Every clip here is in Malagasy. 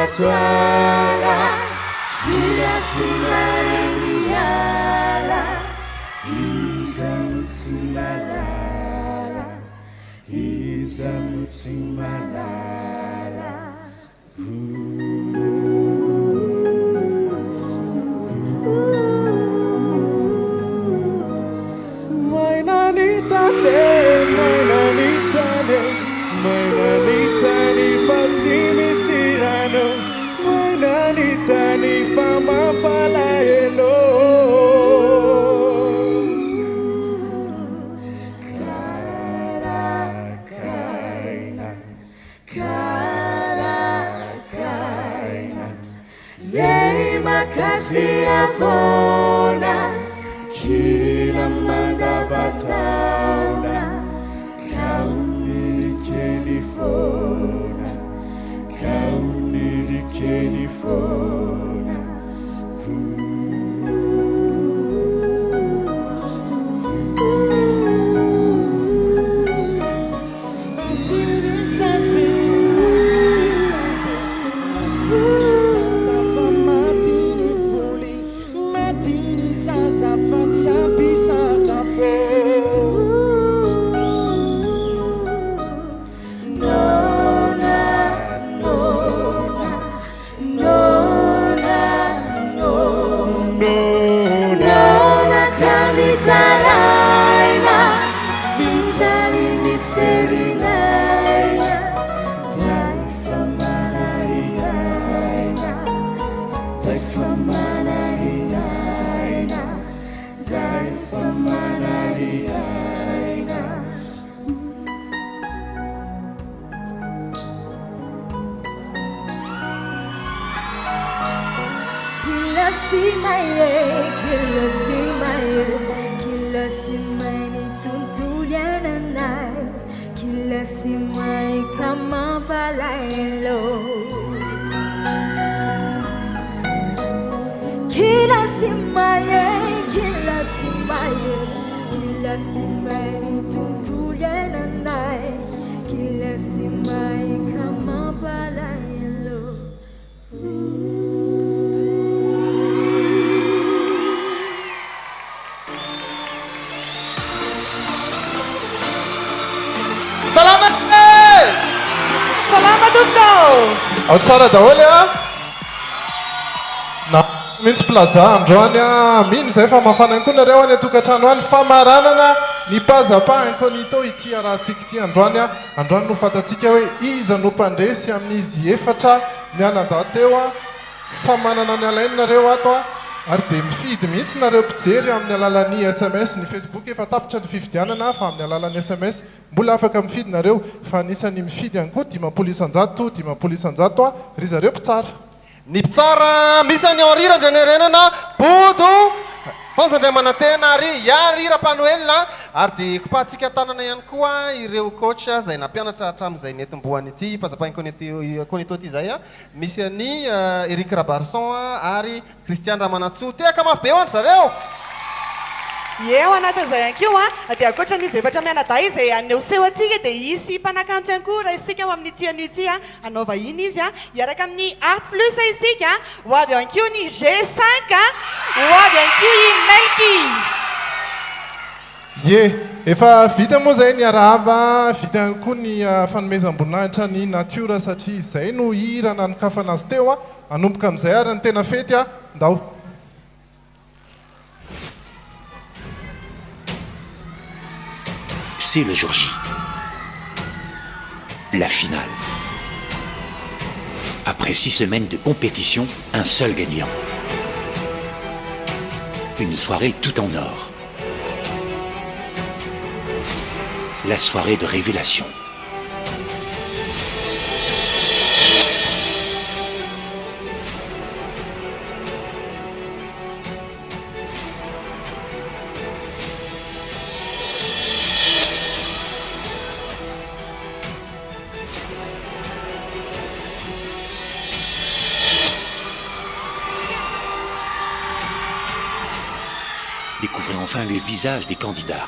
twala kila simaleniala izamutsimala izamutsimala mainanitane mainanitani faksimistirano mainanitani famapalaelo karakaina yei makasih avona kila mandavatauna kau Kelifona, kauniri Kelifona. Ao tsara daholo a na mintsy plaza androany a mino zay fa mafana koa nareo any atokantrano any famaranana ny pazapahany konito ity rahantsika ity androany a androany no fantatsika hoe iza no mpandresy amin'izy efatra mianada teo a samy manana ny alainy nareo ato a ary dia mifidy mihitsy nareo mpijery amin'ny alalan'ny SMS ny Facebook efa tapitra ny fifidianana fa amin'ny alalan'ny SMS mbola afaka mifidy nareo fa anisany mifidy ihany koa 500 isanjato a ry zareo mpitsara ny mpitsara misy any aoriran-drenerenana bodo fanjandriamanantena ary yarira-panoelina ary dia kopatsika tanana ihany koa ireo coach zay nampianatra hatramin'izay netim-boany ity mpazapahiny konito ity zay a misy any Eric Rabarson ary Christian Ramanantsoa tehaka mafy be ho andry zareo eo anatin'izay ihany koa a dia ankoatran'izy efatra mianadahy izay aneho seho antsika dia isy mpanakanto ihany koa raha isika ao amin'ny tiano ity a anao vahiny izy a iaraka amin'ny Art Plus isika ho avy ihany koa ny G5 ho avy ihany koa i Melky ye efa vita moa zay ny arahaba vita ihany koa ny fanomezam-boninahitra ny natiora satria izay no hira nanokafana azy teo a anomboka amin'izay ary ny tena fety a ndao C'est le jour J. La finale. Après 6 semaines de compétition, un seul gagnant. Une soirée tout en or. La soirée de révélation. Découvrez enfin les visages des candidats.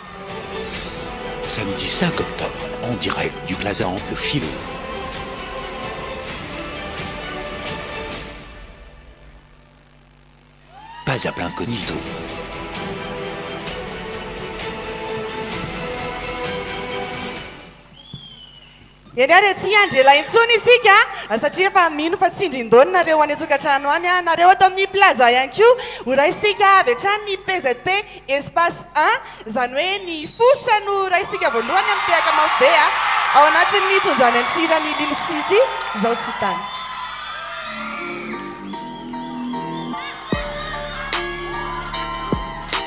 Samedi 5 octobre, en direct du Plaza Ample Philo. pas à plein incognito. Eny ary tsy andrela intsony isika satria efa mino fa tsindrin-dony nareo any an-tokantrano any a nareo atao amin'ny plaza ihany koa ho raha isika avy hatrany ny PZP espace 1 izany hoe ny fosa no raha isika voalohany amin'ny tehaka marobe a ao anatin'ny tondrany antsirany Lille City izao tsy tany.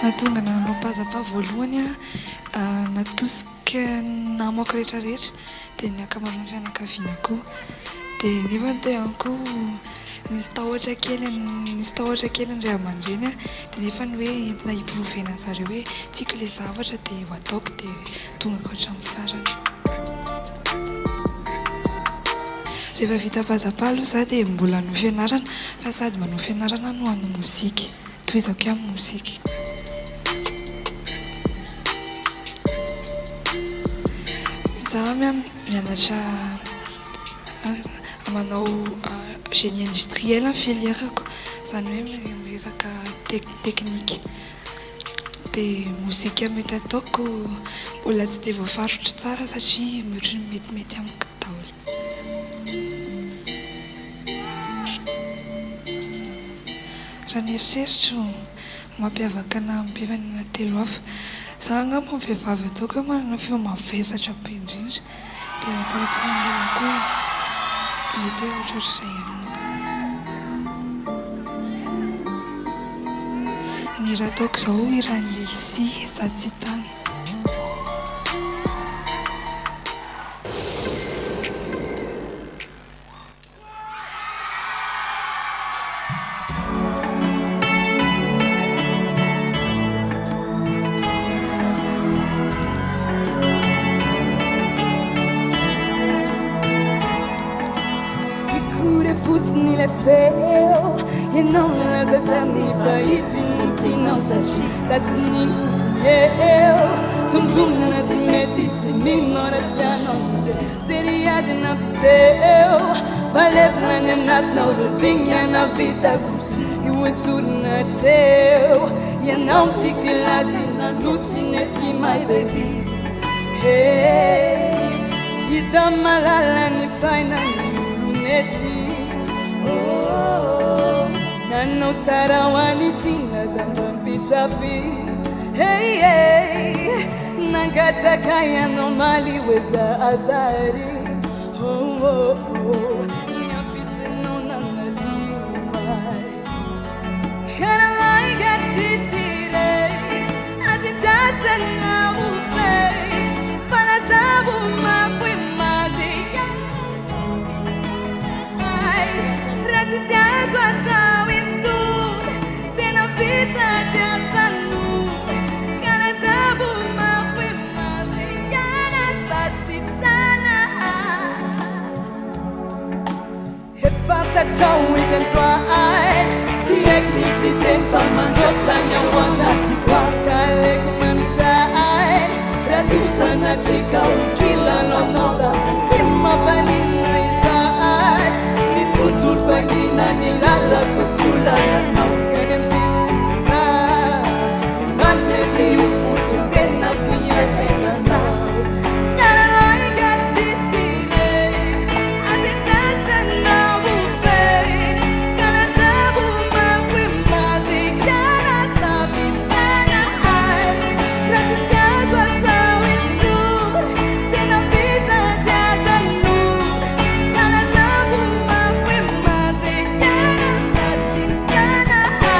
Natonga nanompas-pa voalohany a natosika namako rehetrarehetra dia ny akamaroan'ny fianakaviana koa dia nefa ny teo ihany koa nisy tahotra kely ny ray aman-dreny a dia nefa ny hoe entina hiporovena zareo hoe tiako ilay zavatra dia ho ataoko dia tonga ka hatramin'ny farany. Rehefa vita pazapa aloha za dia mbola no fianarana fa sady manao fianarana no hanao mozika toy izao ko amin'ny mozika. Za mianatra manao génie industriel ny filièrako izany hoe miresaka teknika dia mozika mety ataoko mbola tsy dia voafarotra tsara satria mihoatra ny metimety amiko daholo. Raha ny eritreritro mampiavaka na mipevana telo hafa za angamba ny vehivavy ataoko hoe manana feo mavesatra be indrindra dia mamparaporana koa mety hoe ohatrohatr'izay ihany. Ny raha ataoko izao irany Lilsi za tsy tany. Ianao milaza tamin'ny izy tsy tinao satria za tsy nino fotsiny eo tsontomina tsy mety tsy minora tsy anao jery ady nampiseo fa levina ny anatinao rodiny navitako io esorina treo ianao mtsikilasy nanotsy nety my baby hita malala ny fainany olonety nanao tsara ho any tina zamba mpitrapi nangataka ianao maly hoeza azary niampitsinao nanadimay karalaika tsitsirey azidrasana ufey fanazabu mafwe madika ratisiazwa tawinsu tena vita jatanu kanazabu mafwe madika nasatsitana hefata chawit and dry sieknisite famandotanya wangatikwa kalekumantai ratusana chika ukila lonoda simabanina izai nitutur pangina nilala kutsulana kanembitsina maneti ufutu tena kuyatena nao karalaika sisire azitasa na bufei kanazabu mafwimati kana sabitana ai ratisiazwa sawinsu tena vita jatanu kanazabu mafwimati kana satsitana ai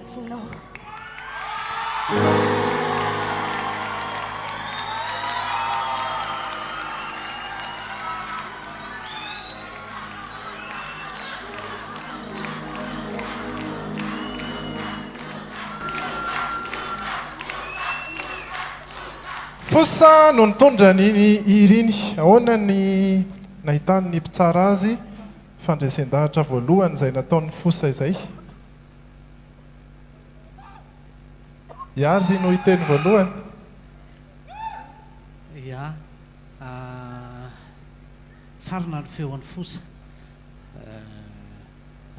antsinao fosa no nitondra niny iriny ahoana ny nahitany ny mpitsara azy fandresen-dahatra voalohany izay nataon'ny fosa izay iary no hiteny voalohany ia farina ny feon'ny fosa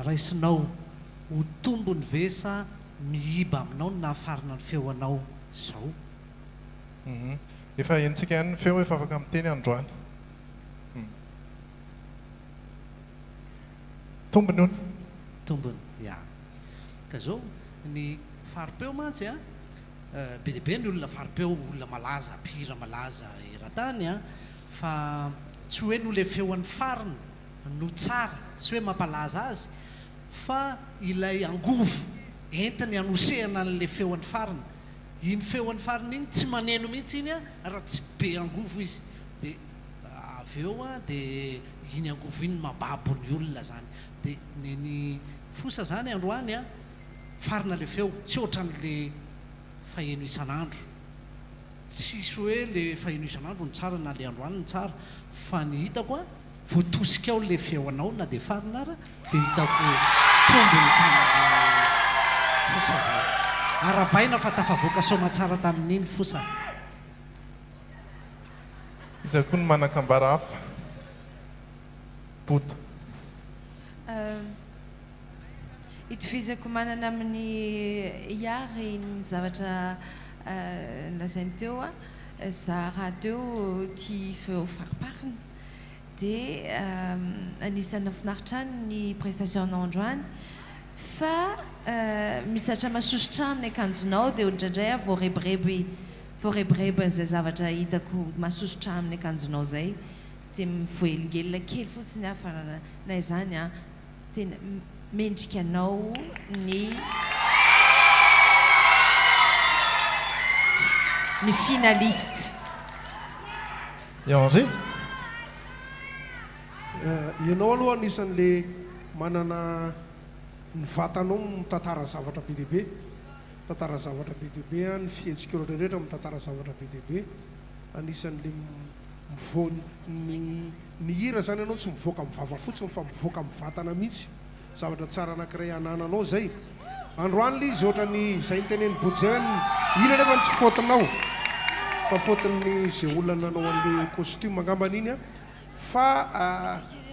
raisinao ho tombony vesa mihiba aminao na farina ny feoanao zao efa entsika ihany ny feo efa afaka miteny androany tombony ony tombony ia ka zao ny faripeo mantsy a be deabe ny olona faripeo olona malaza mpihira malaza eran-tany a fa tsy hoe no le feoan'ny farina no tsara tsy hoe mampalaza azy fa ilay angovo entiny anosehana n'le feoan'ny farina iny feoan'ny farina iny tsy maneno mihitsy iny a raha tsy be angovo izy dia avy eo a dia iny angovo iny mababo ny olona zany dia ny fosa zany androany a farina le feo tsy ohatran'le faheno isan'andro tsisy hoe le faheno isan'andro ny tsara na le androany ny tsara fa ny hitako a voatosika ao le feoanao na dia farina ara dia hitako tombony fosa zany arabaina fa tafavoaka soma tsara tamin'iny fosa izay koa ny manakambara hafa bota itovizako manana amin'ny iary ny zavatra lazainy teo a za raha teo tia feo fariparina dia anisany finaritra any ny prestation androany fa misatra masosotra amin'ny akanjonao dia ohatraindray a voarebirebiny zay zavatra hitako masosotra amin'ny akanjonao zay dia mivoelingelina kely fotsiny afa na izany a tena mendrikanao ny finaliste Henri ianao aloha anisan'le manana ny vatanao mitantara zavatra be deabe tantara zavatra be deabe a ny fihetsika rehetrarehetra mitantara zavatra be deabe anisan'le ny hira zany ianao tsy mivoaka amin'ny vava fotsiny fa mivoaka amin'ny vatana mihitsy zavatra tsara anankiray anananao zay androany le izy ohatrany zay niteneny bojany ina nefa tsy fotinao fa fotiny zay olona nanao an'le costume angambany iny a fa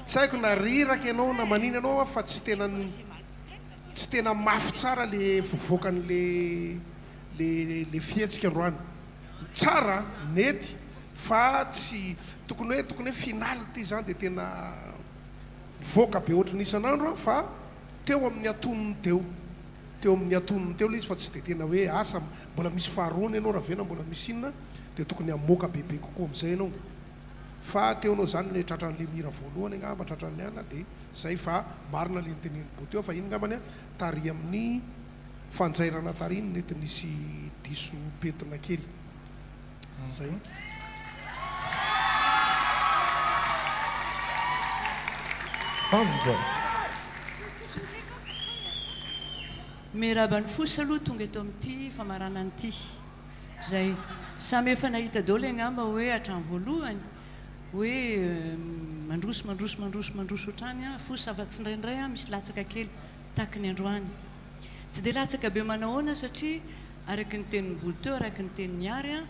tsy haiko na riraka ianao na manina ianao fa tsy tena mafy tsara le fivoakan'le le fihetsika androany tsara nety fa tsy tokony hoe finaly ty zany dia tena voaka be ohatrany isan'andro fa teo amin'ny atonony teo amin'ny atonony teo le izy fa tsy dia tena hoe asa mbola misy faharoany ianao raha vena mbola misy inona dia tokony hamoaka bebe kokoa amin'izay ianao fa teonao zany le tratran'le mira voalohany angamba tratran'ny ana dia zay fa marina le nyteneny boteo fa iny ngambany a tary amin'ny fanjairana tary iny nety nisy diso petina kely zay mirabany fosa aloha tonga eto amin'ity famarana an'ity zay samy efa nahita daoly angamba hoe hatrany voalohany hoe mandroso ohatrany a fosa afa tsy ndraindray a misy latsaka kely taky ny androany tsy dia latsaka be manahoana satria araky ny tenin'ny volo teo araky ny tenin'ny ary a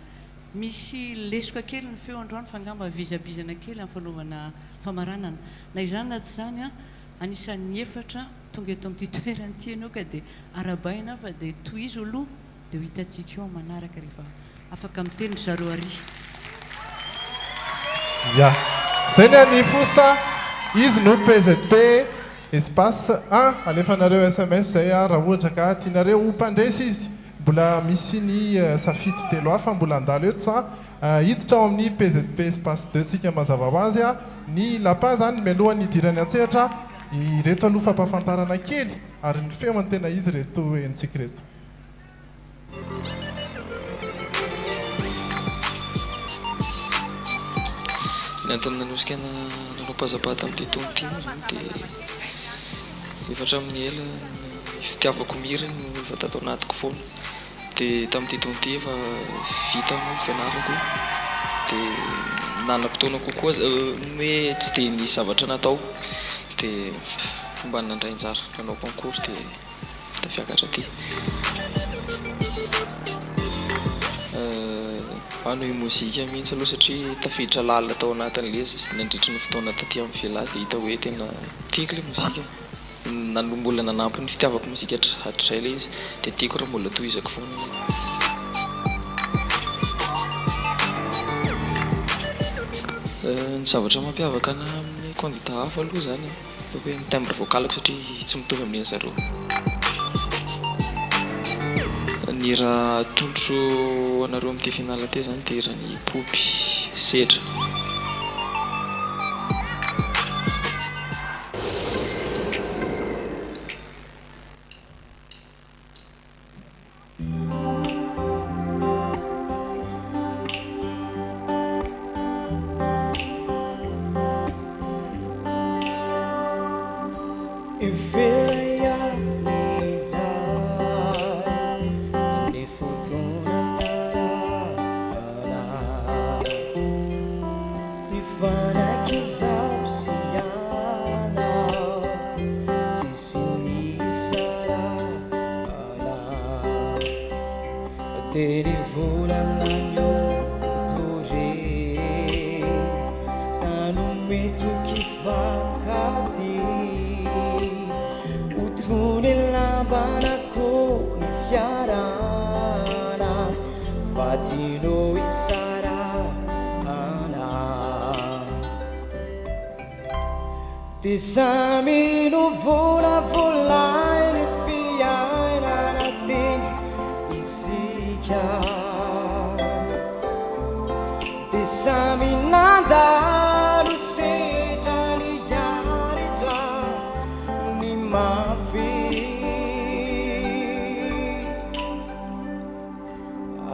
misy lesoka kely ny feo androany fa angamba vizabizana kely amin'ny fanaovana famaranana na izany na tsy zany a anisan'ny efatra tonga eto amin'ity toerany ity ianao ka dia arabaina fa dia tohizo aloha dia ho hitantsika eo manaraka rehefa afaka miteny zareo ary ya zay ny any fosa izy no PZP espace 1 alefanareo SMS zay a raha ohatra ka tianareo ho mpandresy izy mbola misy ny safidy telo hafa mbola andalo eto sa hiditra ao amin'ny PZP espace 2 sika mazava ho azy a ny lapin zany mialohan'ny idirany an-tsehatra ireto aloha fampahafantarana kely ary ny feony tena izy reto entsika reto. Nantany nanosika nanao pazapata amin'ity taona ity moa dia efatra amin'ny ela fitiavako mihira no efa tato anatiko foana. Dia tamin'ity taona ity efa vita moa fianarako dia nanam-potoana kokoa hoe tsy dia nisy zavatra natao dia mba nandray anjara nanao concours dia tafiakatra aty. Ano io mozika mihitsy aloha satria tafiditra lalina tao anatin'ilay nandritry ny fotoana taty amin'ny fialahy dia hita hoe tena tiako ilay mozika. Mbola nanampy ny fitiavako mozika hatrizay ilay izy dia tiako raha mbola tohizako foana. Ny zavatra mampiavaka ana amin'ny candidat hafa aloha zany hoe ny timbre vocalako satria tsy mitovy amin'ny zareo. Ny raha tolotro anareo amin'ity finale ty zany dia raha ny popy sedra. Sami no vola volai ne fiaina na ting isika de sami nada no seja ni yari ja ni mafi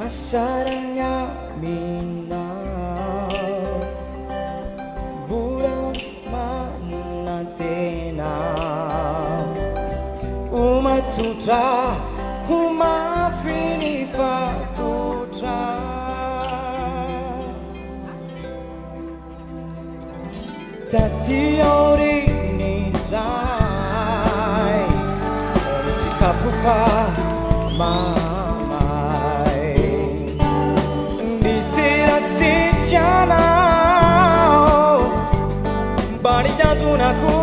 asaranya mina tutra uma fini fatutra tati ori ni dai risikapuka mamai disira sichana bari jantunaku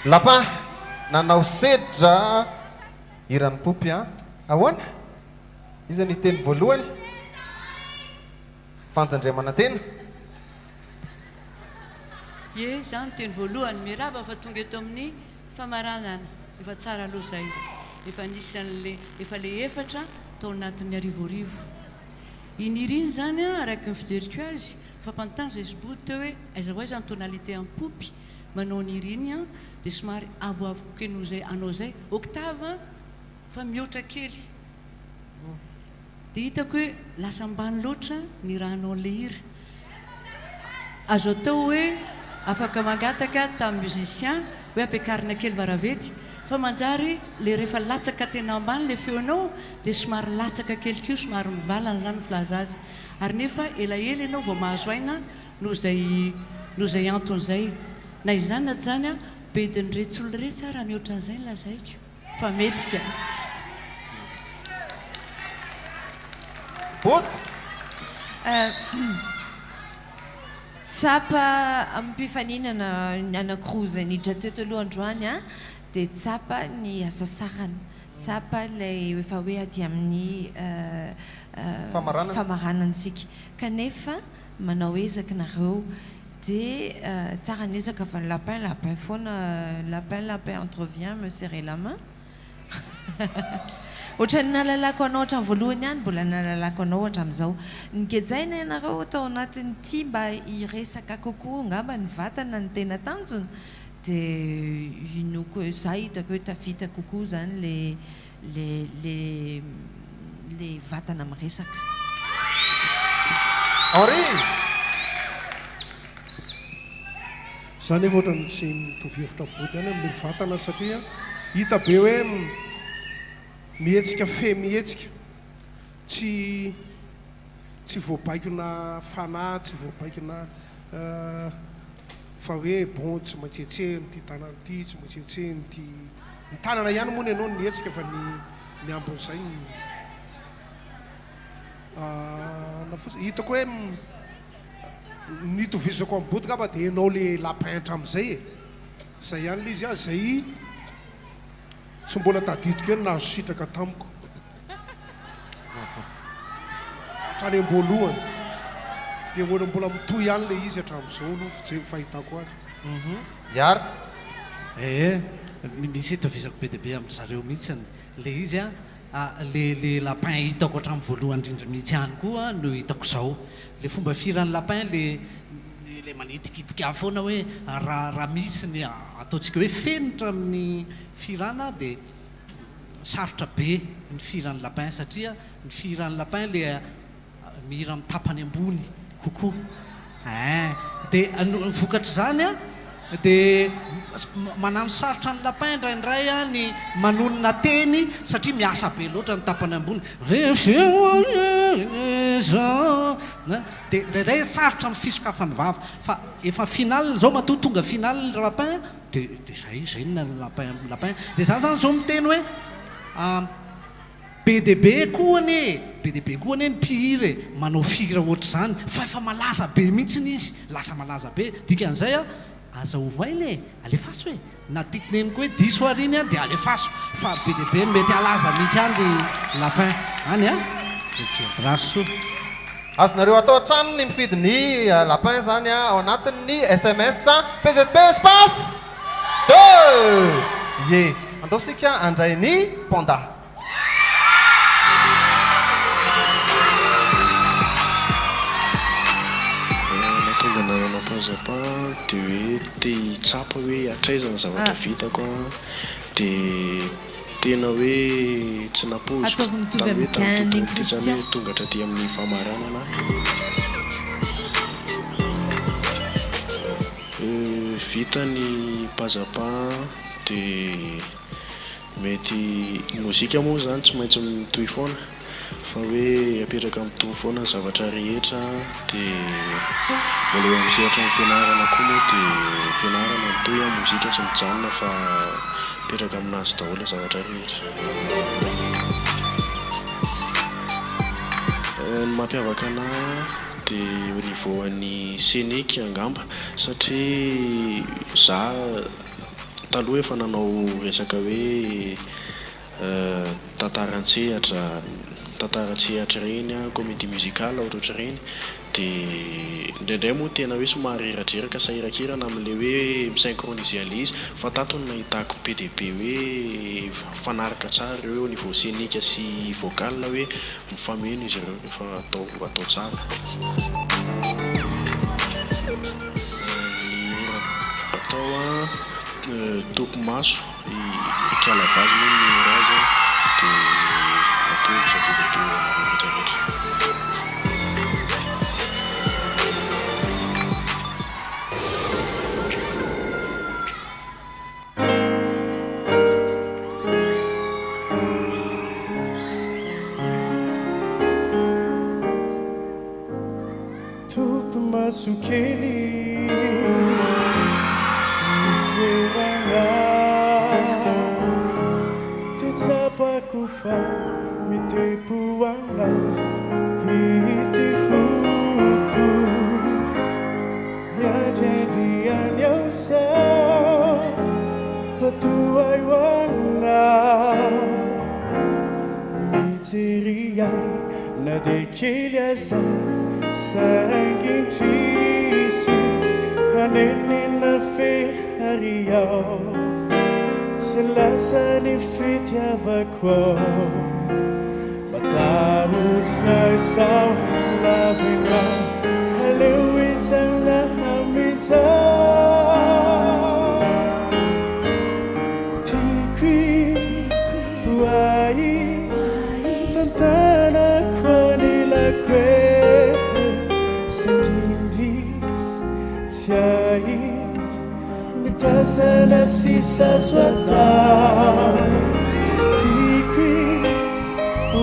Lapa nanao sedra iran'ny popy ahoana iza ny teny voalohany fanjandriamanantena ie zany teny voalohany miraba fa tonga eto amin'ny famaranana efa tsara aloha zay efa nisy an'le efa le efatra tao anatin'ny arivorivo iniriny zany a araka ny fijeriko azy fampantany zay soboty teo hoe aiza hoe zany tonalité en poupy manao niriny a dia somary avoavo kenao zay anao zay octave fa mihoatra kely dia hitako hoe lasa ambany loatra ny rahanao le hira azo atao hoe afaka mangataka tamin'ny musicien hoe ampiakarina kely varavety fa manjary le rehefa latsaka tena ambany le feonao dia somary latsaka kely kio somary mivalana zany filaza azy ary nefa elaela ianao vao mahazo aina noho zay anton'izay na izany na zany a bediny retsolo retsy raha mihoatra an'izay ny lazaiko fa metika tsapa ampifaninana anankiroa zay nidra teto aloha androany a dia tsapa ny asasarana tsapa lay efa hoe aty amin'ny famaranantsika kanefa manao ezaka nareo dia tsara ny ezaka fa lapin foana lapin entrevient me serrer la main ohatrany nalalako anao hatrany voalohany ihany mbola nalalako anao hatramin'izao nikejaina ianareo atao anatiny ity mba hiresaka kokoa ngamba ny vatana ny tena tanjona dia inoko za hitako hoe tafita kokoa zany le vatana miresaka Henri za nefa ohatrany tsy mitovy hevitra boty ihany amin'ny vatana satria hita be hoe mihetsika fe mihetsika tsy voabaikina fanahy tsy voabaikina fa hoe bon tsy matsetsehny ty tanana ty tsy matsetsehny ty ny tanana ihany moa ny ianao ny hetsika fa ny ambon'izay hitako hoe nitovizako amin'ny boty ngamba dia ianao le lapintra amin'izay zay ihany le izy a zay tsy mbola tadidiko eny nahazo sitraka tamiko hatrany am-boalohany dia mbola mitoy ihany le izy hatramin'izao aloha fahitako azy yary misy itovizako be dia be amin'ny zareo mihitsiny le izy a le lapin hitako hatramin'ny voalohany indrindra mihitsy ihany koa no hitako izao le fomba firan'ny lapin le manitikitika foana hoe raha misy ny ataontsika hoe fenitra amin'ny firana dia sarotra be ny firan'ny lapin satria ny firan'ny lapin le mihira amin'ny tapany ambony kokoa dia vokatra zany a dia manano sarotra ny lapin indraindray a ny manonona teny satria miasa be loatra ny tapany ambony dia indraindray sarotra ny fisokafany vava fa efa final zao matoa tonga final lapin dia zay na lapin dia za zany zao miteny hoe be dia be koany ny mpihira manao fira ohatr' zany fa efa malaza be mihitsiny izy lasa malaza be dikan'izay a aza ovay le alefaso hoe na titineniko hoe diso ariny a dia alefaso fa be dia be mety alaza mihitsy any le lapin any a raso azonareo atao an-trano ny mifidy ny lapin zany a ao anatin'ny SMS PZB espace 2 ye andaosika andray ny panda natonga nananapazapa dia hoe te hitsapa hoe atraizana zavatra vitako dia tena hoe tsy naposiko tamy hoe tamty zany hoe tongatra ty amin'ny famaranana vita ny pazapa dia mety mozika moa zany tsy maintsy mitohy foana fa hoe apetraka mitovy foana ny zavatra rehetra dia mbola eo amisehatra ny fianarana koa moa dia fianarana mitohy a mozika tsy mijanona fa apetraka aminazy daholo zavatra rehetra ny mampiavaka ana dia au niveau an'ny scénique angamba satria za taloha efa nanao resaka hoe tantara an-tsehatra tantara tsehatra reny a comédie musicale ohatroatra reny dia indraindray moa tena hoe somary eradreraka sahirakirana amin'ilay hoe misynchroniser an'ilay izy fa tatony nahitako PDB hoe fanaraka tsara ireo niveau scénique sy vocal hoe mifameno izy ireo rehefa atao tsara. Atao a toko maso ikalavazy moa ny raza dia atolotra PDB rehetrarehetra. Sukeli miseranga tetapa kufa mitepuana hitifuku ya jadian yausa patuai wana miteriai na dekilia Sangin Jesus, hanenin na feharia, selasa ni fitya vakwa, matawut na isaw lavina, kaluwit ang nahamisa. Tikwis, wais, tantana kwa nila kwe. Tiais, mitasana sisa swata. Tiquis,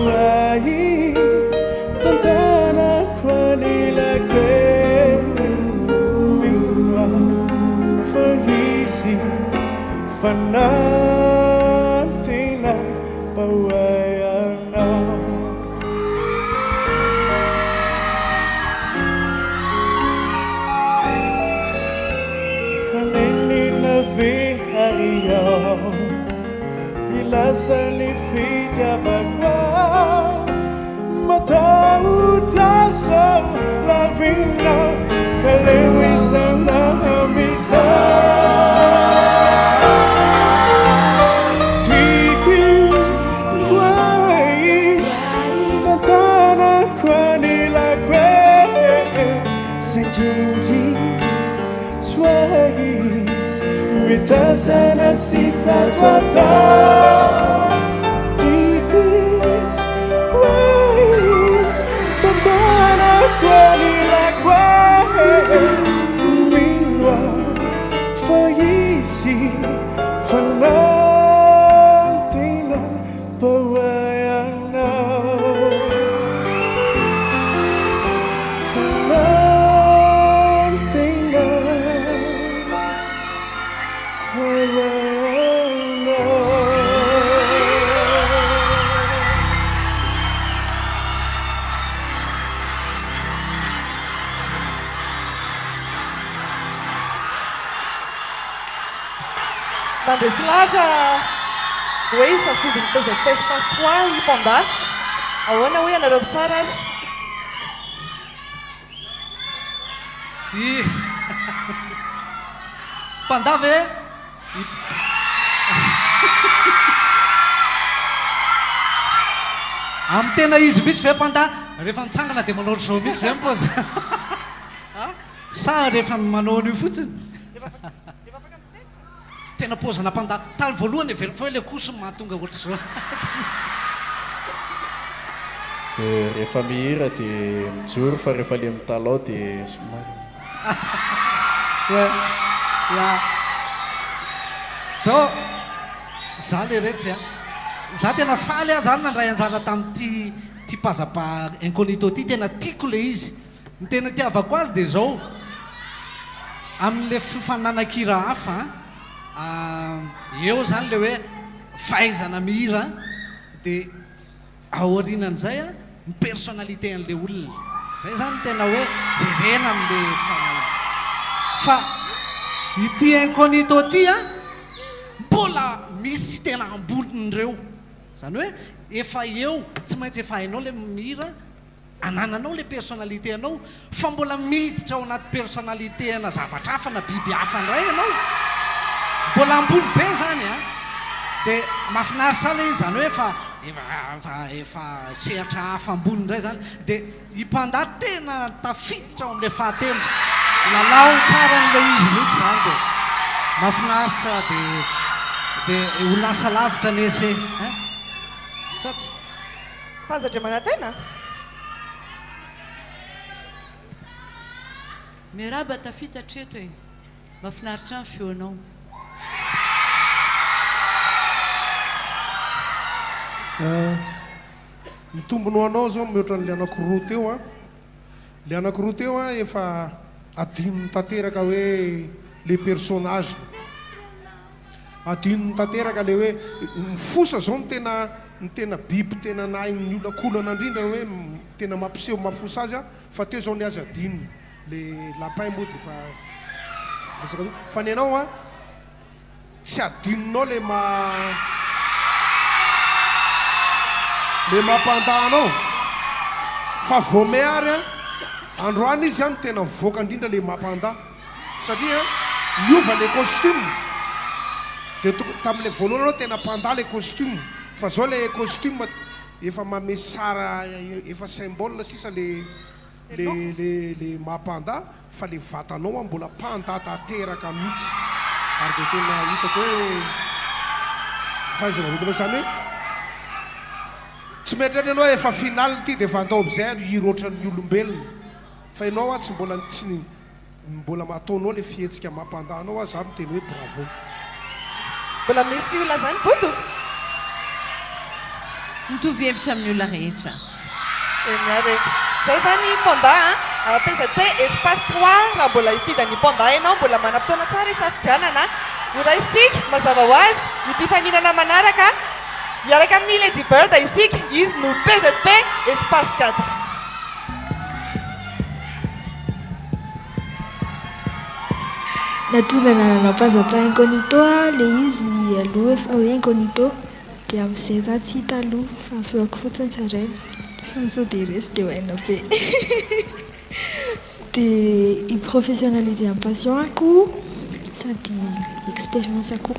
wais, tantana kwa nila kwe. Minwa, fahisi, fanantina, pawayana. Ilasani fitya bagwa matauta lavina kalewita na hamisa. Tiquis wais tatana kwanila kwe sejindis swais mitasana sisa swata. Tiquis wais tatana kwanila kwe minwa faisi fanantina pawayana. Fanantina Bandesilatra hoe safidiny pesepesy passe 3 i panda ahoana hoe anareo tsara ary panda ve amin'ny tena izy mihitsy ve panda rehefa mitsangana dia manao zao mihitsy ve mipozy sa rehefa manao an'io fotsiny tena pozana panda taly voalohany veloko fa hoe le koso mahatonga ohatr'izao rehefa mihira dia mijoro fa rehefa le mitalao dia somary zao za le retsy a za tena faly a zany nandray anjara tamin'ity ty pazapa incognito ty tena tiako le izy ny tena tiavako azy dia zao amin'le fifananakira hafa eo zany le hoe fahaizana mihira dia aorinan'izay a ny personnalité an'le olona zay zany tena hoe jerena amin'le fa ity incognito ty a mbola misy tena ambonin'ireo zany hoe efa eo tsy maintsy efa hainao le mihira anananao le personnalité anao fa mbola miditra ao anaty personnalité ana zavatra hafa na biby hafa ndray ianao mbola ambony be zany a dia mahafinaritra le izy zany hoe efa sehatra hafa ambony indray zany dia ipanda tena tafiditra ao amin'le fahatelo lalao tsara n'le izy mihitsy zany dia mahafinaritra dia ho lasa lavitra nese satria fanjadriamanantena miaraba tafita treto e mahafinaritra ny feonao mitombony ho anao zao mihoatra n'le anakiroa teo a le anakiroa teo a efa adinony tanteraka hoe le personnage adinony tanteraka le hoe mifosa zao ny tena biby tena nainy olakolana indrindra hoe tena mampiseho mafosa azy a fa teo zao ny azy adinony le lapin moa dia fa ny anao a tsy adininao le mampandahanao fa vomeary a androany izy any tena mivoaka indrindra le mampanda satria miova le costume dia tamin'le voalohany anao tena mpanda le costume fa zao le costume efa mame sara efa symbole sisa le mampanda fa le vatanao a mbola mpanda tanteraka mihitsy ary dia tena hitako hoe fahaizana rokola zany hoe tsy metrany ianao efa finaly ty dia efa andao am'izay hiroatran'ny olombelona fa ianao a tsy mbola mataonao le fihetsika mampandanao a za miteny hoe bravo mbola misy olona zany boto mitovy hevitra amin'ny olona rehetra miare zay zany panda PZP espace 3 raha mbola hifidany panda ianao mbola manam-potoana tsara isafidianana ora isika mazava ho azy nypifaninana manaraka hiaraka amin'ny Lady Bird isika izy no PZP espace 4 natonga nanana pazapa incognito le izy aloha efa hoe incognito dia amin'izay za tsy hita aloha fa feoko fotsiny tsaray fa sao dia resy dia hoaina be dia hiprofessionnaliser amin'ny patientako sady expérience ako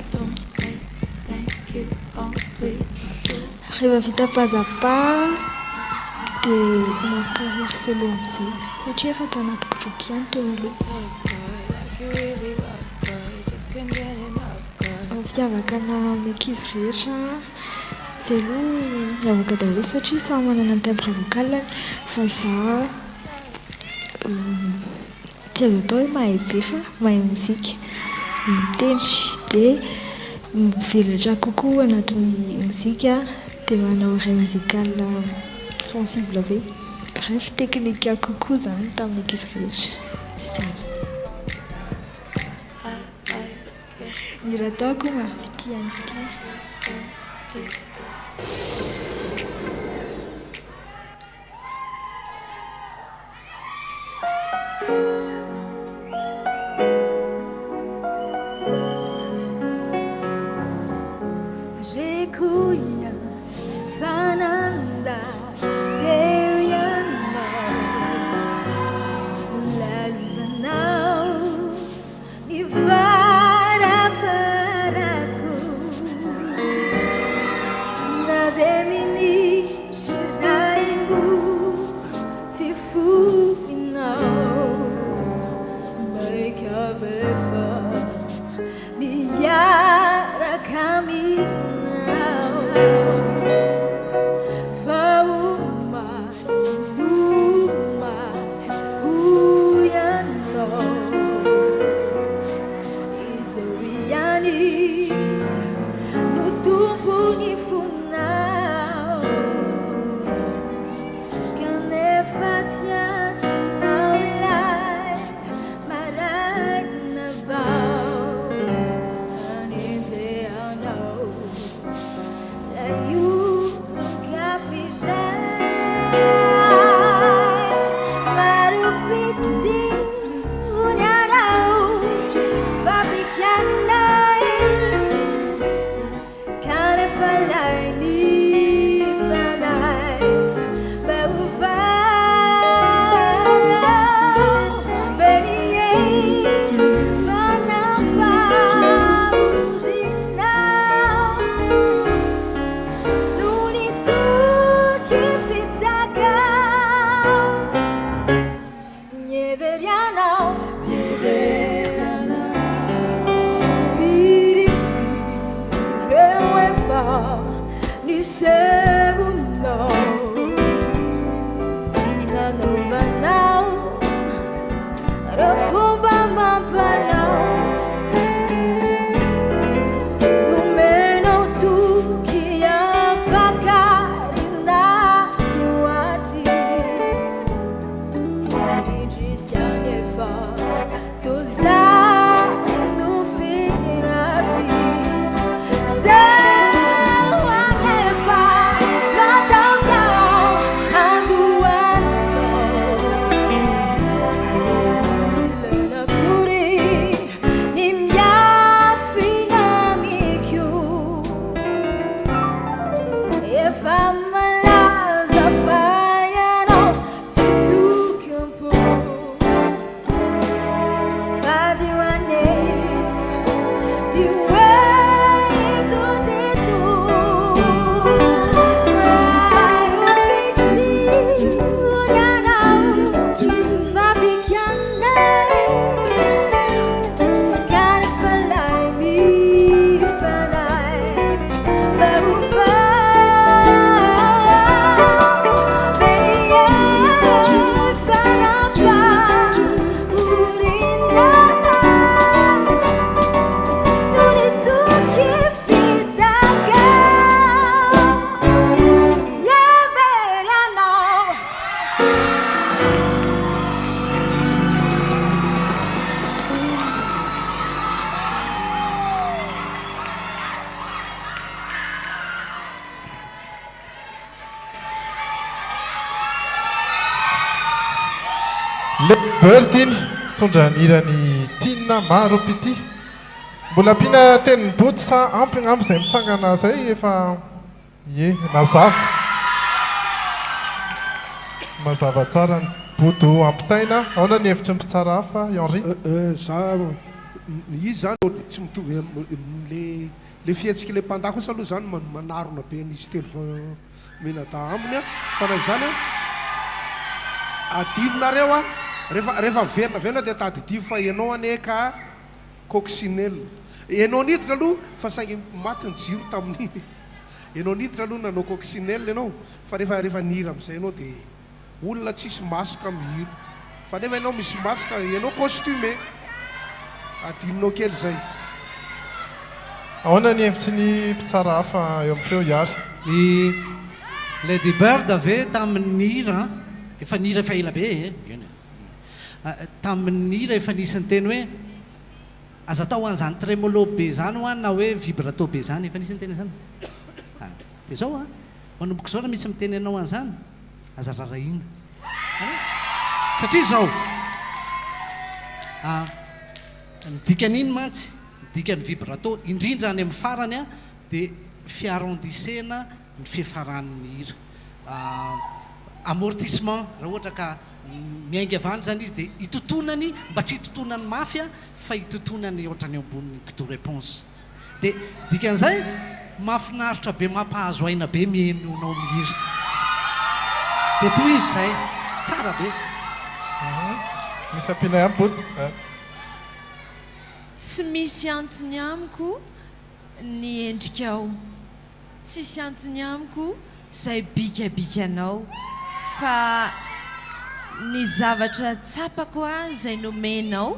rehefa vita pazapa dia manao carrière solo amin'izay satria efa tao anaty groupe zany teo aloha fitiavaka na amin'ny ankizy rehetra zay aloha miavaka daholo satria samy manana ny timbre vocal fa za tsy azo atao hoe mahay be fa mahay mozika mitendry dia mivelatra kokoa anatin'ny mozika dia manao oreille musicale sensible ave bref technique kokoa zany tamin'ny ankizy rehetra zay ny raha ataoko mavity an'ity Recuia fananda Deuyana Laluvanau Nivara Faraku Nademini Shiraimbu Tifu Inau Make a vefa Miyara Kami Maragna refumba mampanao Numeno tu kia pacarina tiwati Gigi siane fa toza no firati Selwane fa la tanga anduano Silena kuri nimya fina mikyu If I'm alive, I fire to campo Fadi wane you way to the do Maru piti yana fabricane Cara falai mi falai Baru Bertin tondra nirany Tina maro pity mbola pina teny boty sa ampy agnambo izay mitsangana zay efa ye mazava mazava tsara ny boto ampitaina aona ny hevitry mpitsara hafa Henri za izy zany tsy mitovy le fiatsika le mpandako asa aloha zany manarona be n'izy telo menada ambony fa na zany adinonareo a rehefa miverina dia tadidivo fa ianao aneka coccinelle ianao niditra aloha fa saingy maty ny jiro tamin'iny ianao niditra aloha nanao coccinelle ianao fa rehefa nihira am'izay ianao dia olona tsisy masoka mihiro fa nefa ianao misy masoka ianao costume adinonao kely zay ahoana ny hevitry ny mpitsara hafa eo amin'ny feo Iary I Lady Bird ave tamin'ny hira efa nihira efa ela be tamin'ny hira efa nisy ny teny hoe aza atao an'izany tremolo be zany ho any na hoe vibrato be zany efa nisy ny teny zany dia zao a manomboka zao raha misy miteny anao an'izany aza rarahina satria zao ny dikan'iny mantsy dikan'ny vibrato indrindra any amin'ny farany a dia fiarondisena ny fiafaran'ny hira amortissement raha ohatra ka miainga avany zany izy dia itotonany mba tsy itotonany mafy a fa itotonany ohatrany amboniny coup de réponse dia dikan'izay mahafinaritra be mampahazo aina be mihainonao mihira dia toy izy zay tsara be misy ampinay amboty tsy misy antony amiko ny endrikao tsisy antony amiko zay bikabikanao fa ny zavatra tsapako a zay nomenao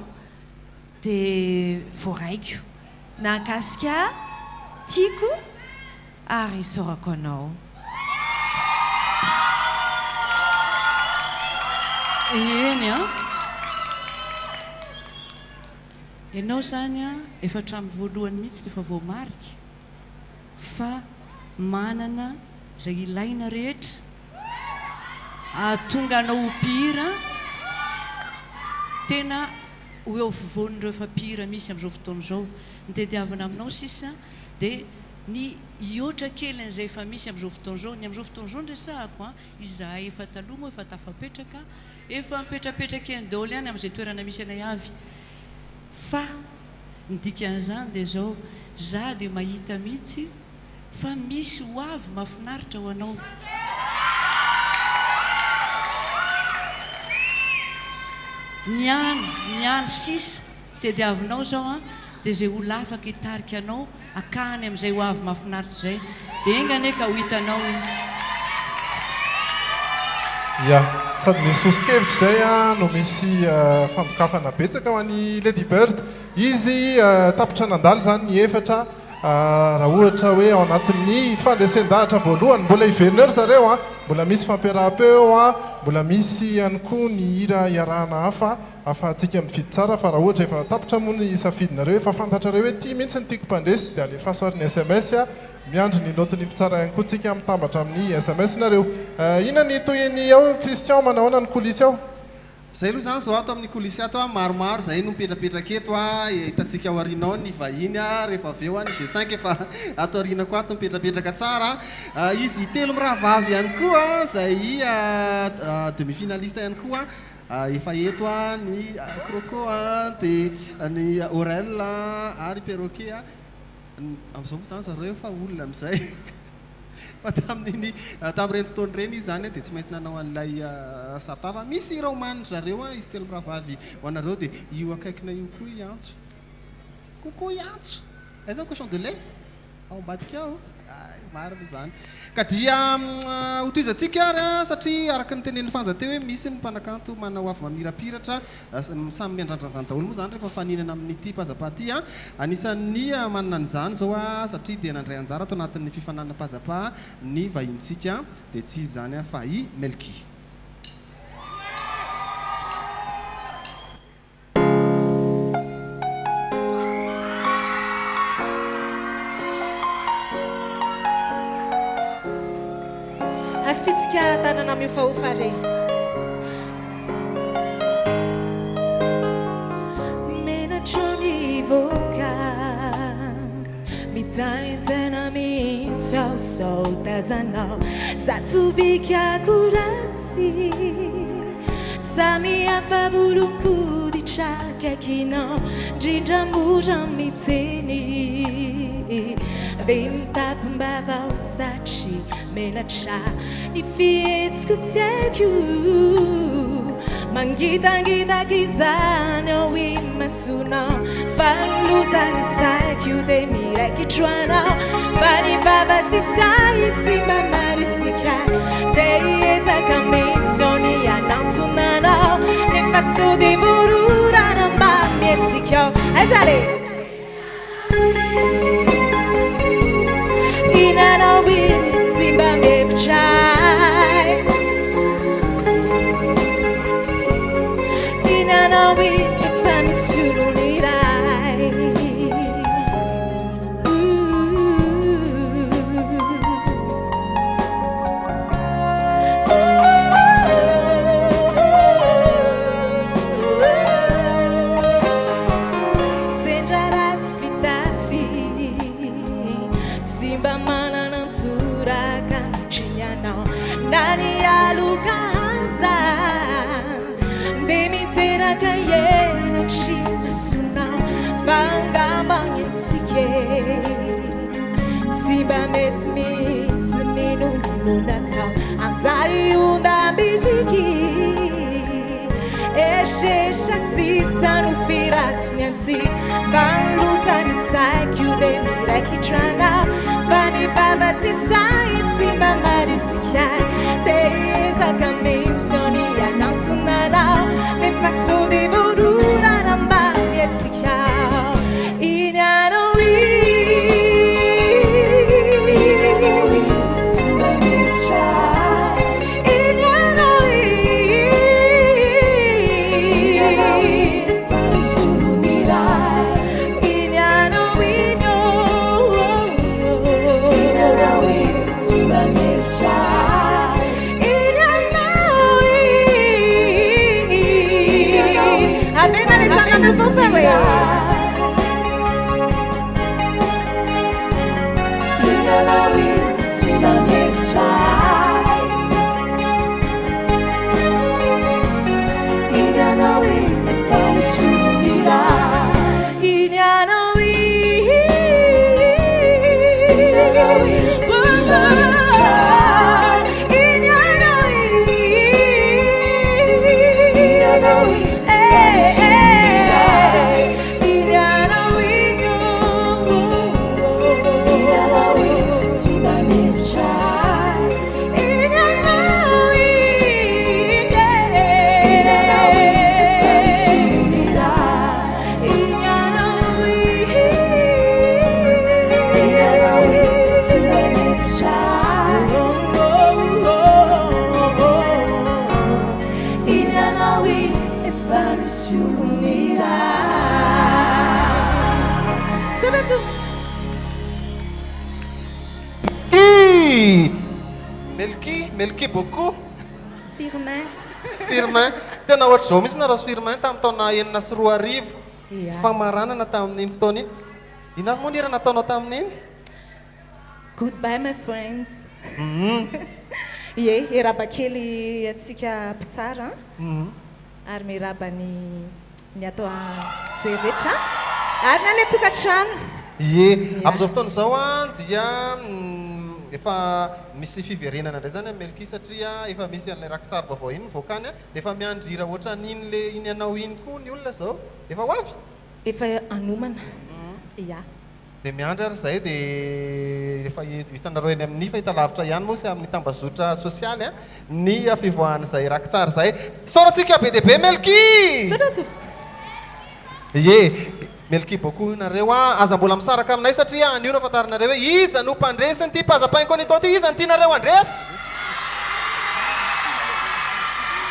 dia voaraiko nankasika tiako ary isaorako anao eny a ianao zany a efa hatramin'ny voalohany mihitsy rehefa voamarika fa manana zay ilaina rehetra tonga anao mpihira tena ho eo fovoan'ireo efa mpihira misy amin'izao fotoana izao nitediavana aminao sisa dia ny iotra kely an'izay efa misy amin'izao fotoana izao ny amin'izao fotoana izao ndresahako a izahay efa taloha moa efa tafapetraka efa mipetrapetraka eny daholo ihany amin'izay toerana misy anay avy fa ny dikan'izany dia zao za dia mahita mihitsy fa misy ho avy mahafinaritra ho anao ny any sisa tediavinao zao a dia zay olo afaka hitarika anao akany amin'izay ho avy mahafinaritra zay dia engane ka ho hitanao izy ya sady misy osikevitra zay a no misy fandokafana betsaka ho an'ny Lady Bird. Izy tapitra nandalo zany ny efatra raha ohatra hoe ao anatin'ny fandesen-dahatra voalohany mbola hiverina zareo a, mbola misy fampiaraham-peo a, mbola misy ihany koa ny hira iarahana hafa afahantsika mifidy tsara. Fa raha ohatra efa tapitra moa ny safidinareo efa fantatrareo hoe ty mihitsy ny tiako mpandresy dia alefa soariny SMS a, miandry ny notiny mpitsara ihany koa tsika mitambatra amin'ny SMS nareo. Ina ny toyiny ao Christian, manao ahoana ny kolisy ao? Zay aloha zany zao ato amin'ny kolisy ato a maromaro zay no mipetrapetraka eto a, hitantsika ao aorianao ny vahiny a, rehefa avy eo a ny G5 efa ato aoriana koa ato mipetrapetraka tsara. Izy telo mirahavavy ihany koa zay demi-finaliste ihany koa. Efa eto a ny Croco a, dia ny Aurel ary Perroquet a. Amin'izao moa zany zareo efa olona amin'izay. Fa tamin'ireny fotoana ireny izy zany dia tsy maintsy nanao an'ilay sarotava. Misy ireo manitra zareo a, izy telo mirahavavy ho anareo dia io akaikina io koa iantso. Coucou iantso. Aiza ny cochon de lait? Ao ambadika ao. Marina zany. Ka dia hotoizantsika ary satria araka ny tenen'ny fanja teo hoe misy ny mpanakanto manao avy mamirapiratra samy miandrandra zany daholo moa zany rehefa faninana amin'ity pazapaty a. Anisan'ny manana an'izany zao a, satria dia nandray anjara atao anatin'ny fifanana pazapa ny vahintsika dia tsy izy zany a fa i Melky. Asitsika tanana miofaofa re menatrony voka mitaintena mihitsao sao tazanao zatobika kuratsy samy hafa volonkoditrakaikinao ndrindramora miteny dia mitapimbavao satry menatra ny fihetsiko tsy haiko mangitangitaka izany ao imasonao fa nilozany saiko dia miraikitroanao fa ny vava tsy sahy tsy mba marisika dia ezaka metsao ny anantonanao nefa sao dia vororana mba mietsikao aizare inanao Simba mevchai inanawi fami surunirai senjarat svitafi Simba mana nani alukanza demitera kayena china suna fangamba yetsike Simba metmits minu nunata anzari undambiriki Eshe sisa no firats nyansi fanluzani saikyu de miraki trana fani baba sisai Simba marisikai Teza kamenzoni anatunanao me faço de vorura namba yetsikao inanowi Simba mevchai inanowi faisumirai inanowi no inanowi Simba mevchai Avena le taglia del fofere Inanawi Simba mevchai Inanawi fami sumirai Inanawi Inanawi Simba mevchai Inanawi Inanawi Simba Melky beaucoup. Firmin. Firmin. Tena ohatr' zao mihitsy na raha Firmin tamin'ny taona 2004. Ia. Famaranana tamin'iny fotoana iny. Inona moa ny raha nataonao tamin'iny? Goodbye my friend. Ie, iraba kely atsika mpitsara ary miraba ny atao jeretra ary nany atokantrano. Ie, amin'izao fotoana izao a dia efa misy fiverenana indray zany Melky satria efa misy an'ilay rakitsary vaovao iny mivoakany a efa miandry hira ohatran'iny le iny anao iny koa ny olona zao efa ho avy Efa anomana. Ia. dia miandry ary zay dia rehefa hitanareo eny amin'ny fahitalavitra ihany moa sy amin'ny tambazotra sosialy a ny fivoahan'izay rakitsary zay saorantsika be dia be Melky. Ie, Melky beaucoup nareo a aza mbola misaraka aminay satria anio no afantaranareo hoe iza no mpandresiny ty pazapainkonito ty iza ny tianareo andresy.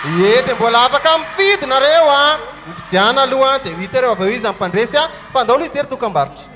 Ie, dia mbola afaka mifidy nareo a mifidiana aloha dia ho hita reo avy eo iza ny mpandresy a fa andao izy ery dokam-barotra.